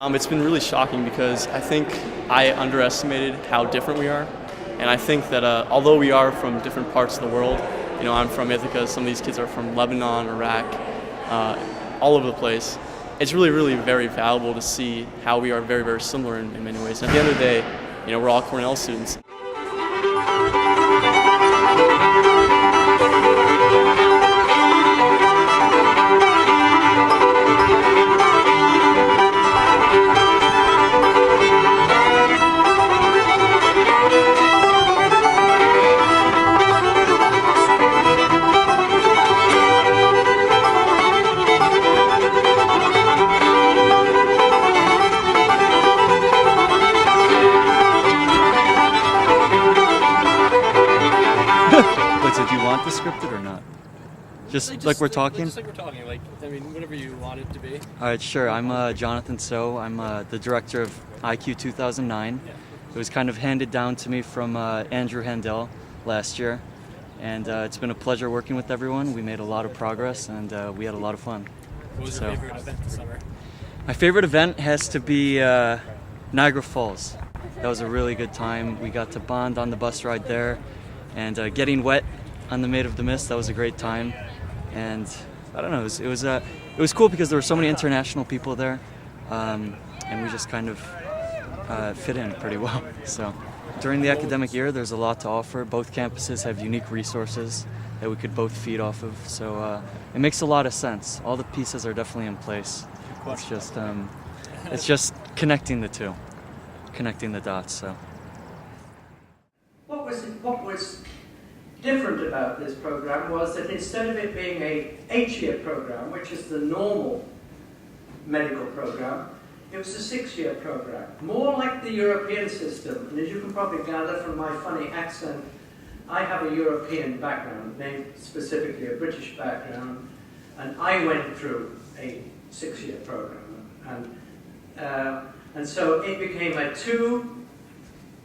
It's been really shocking because I think I underestimated how different we are. And I think that although we are from different parts of the world, I'm from Ithaca, some of these kids are from Lebanon, Iraq, all over the place. It's really, really very valuable to see how we are very, very similar in many ways. And at the end of the day, we're all Cornell students. Did you want this scripted or not? Just like we're talking? Just like we're talking, whatever you want it to be. Alright, sure. I'm Jonathan So. I'm the director of IQ 2009. Yeah. It was kind of handed down to me from Andrew Handel last year. And it's been a pleasure working with everyone. We made a lot of progress and we had a lot of fun. What was your favorite event this summer? My favorite event has to be Niagara Falls. That was a really good time. We got to bond on the bus ride there. And getting wet on the Maid of the Mist, that was a great time. And I don't know, it was cool because there were so many international people there, and we just kind of fit in pretty well. So during the academic year, there's a lot to offer. Both campuses have unique resources that we could both feed off of. So it makes a lot of sense. All the pieces are definitely in place. It's just connecting the two, connecting the dots. So. What was different about this program was that instead of it being a 8-year program, which is the normal medical program, it was a 6-year program, more like the European system. And as you can probably gather from my funny accent, I have a European background, specifically a British background, and I went through a 6-year program. And so it became a 2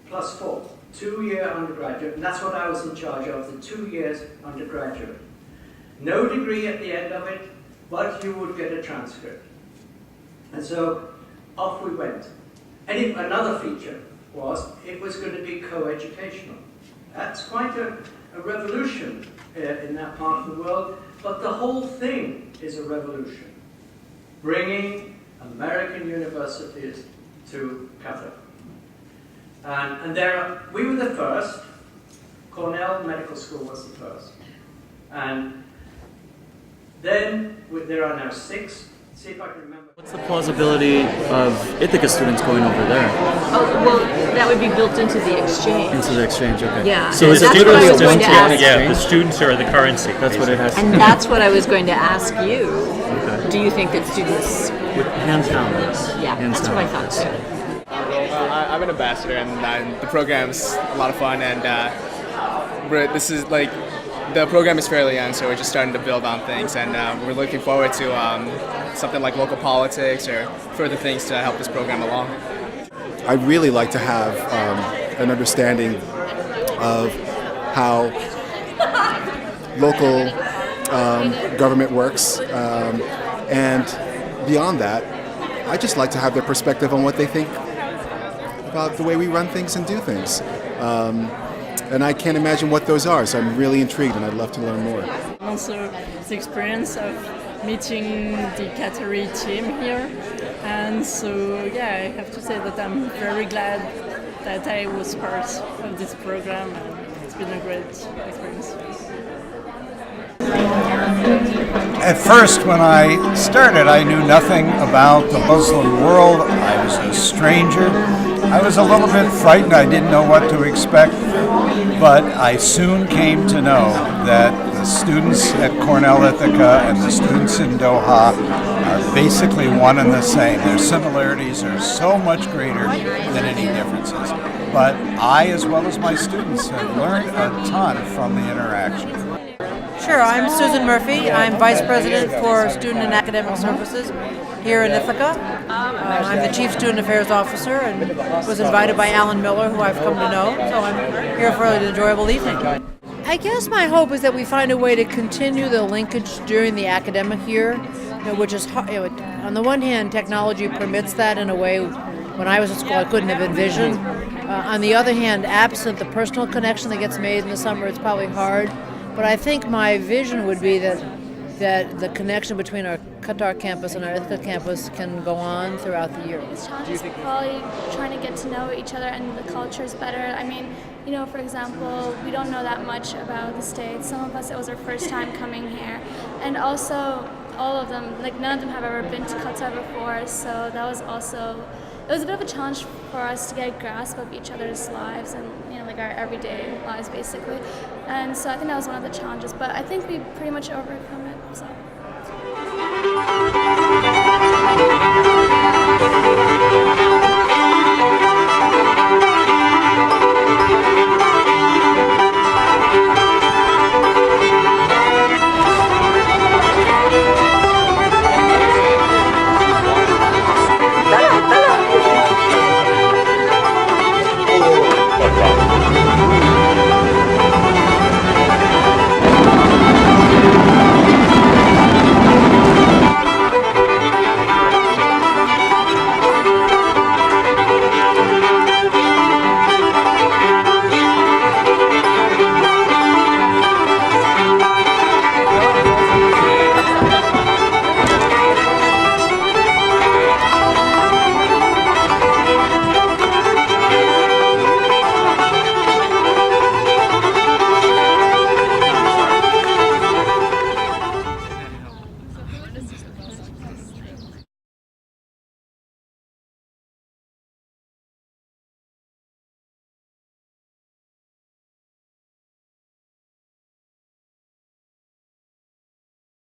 plus 4. 2-year undergraduate, and that's what I was in charge of, the 2 years undergraduate. No degree at the end of it, but you would get a transcript. And so off we went. And another feature was it was going to be co-educational. That's quite a revolution in that part of the world, but the whole thing is a revolution, bringing American universities to Qatar. And we were the first. Cornell Medical School was the first. And then there are now 6. See if I can remember. What's the plausibility of Ithaca students going over there? Oh, well, that would be built into the exchange. Into the exchange, okay. Yeah. So is it that's what I was going to ask. Yeah, the students are the currency. That's what it has to And be. that's what I was going to ask you. Okay. Do you think that students... Hands down, yes. Yeah, Hands that's down. what I thought too. I'm an ambassador, and the program's a lot of fun. And the program is fairly young, so we're just starting to build on things, and we're looking forward to something like local politics or further things to help this program along. I'd really like to have an understanding of how local government works, and beyond that, I'd just like to have their perspective on what they think about the way we run things and do things. And I can't imagine what those are, so I'm really intrigued and I'd love to learn more. Also the experience of meeting the Qatari team here, and so yeah, I have to say that I'm very glad that I was part of this program, and it's been a great experience. At first, when I started, I knew nothing about the Muslim world. I was a stranger. I was a little bit frightened. I didn't know what to expect. But I soon came to know that the students at Cornell Ithaca and the students in Doha are basically one and the same. Their similarities are so much greater than any differences. But I, as well as my students, have learned a ton from the interaction. Sure, I'm Susan Murphy. I'm Vice President for Student and Academic Services here in Ithaca. I'm the Chief Student Affairs Officer and was invited by Alan Miller, who I've come to know, so I'm here for an enjoyable evening. I guess my hope is that we find a way to continue the linkage during the academic year which is hard. On the one hand, technology permits that in a way when I was at school I couldn't have envisioned. On the other hand, absent the personal connection that gets made in the summer, it's probably hard. But I think my vision would be that the connection between our Qatar campus and our Ithaca campus can go on throughout the year. The challenge is probably trying to get to know each other and the cultures better. I mean, for example, we don't know that much about the States. Some of us, it was our first time coming here. And also, all of them, none of them have ever been to Qatar before, so that was also, it was a bit of a challenge for us to get a grasp of each other's lives and, our everyday lives, basically. And so I think that was one of the challenges, but I think we pretty much overcome it, so.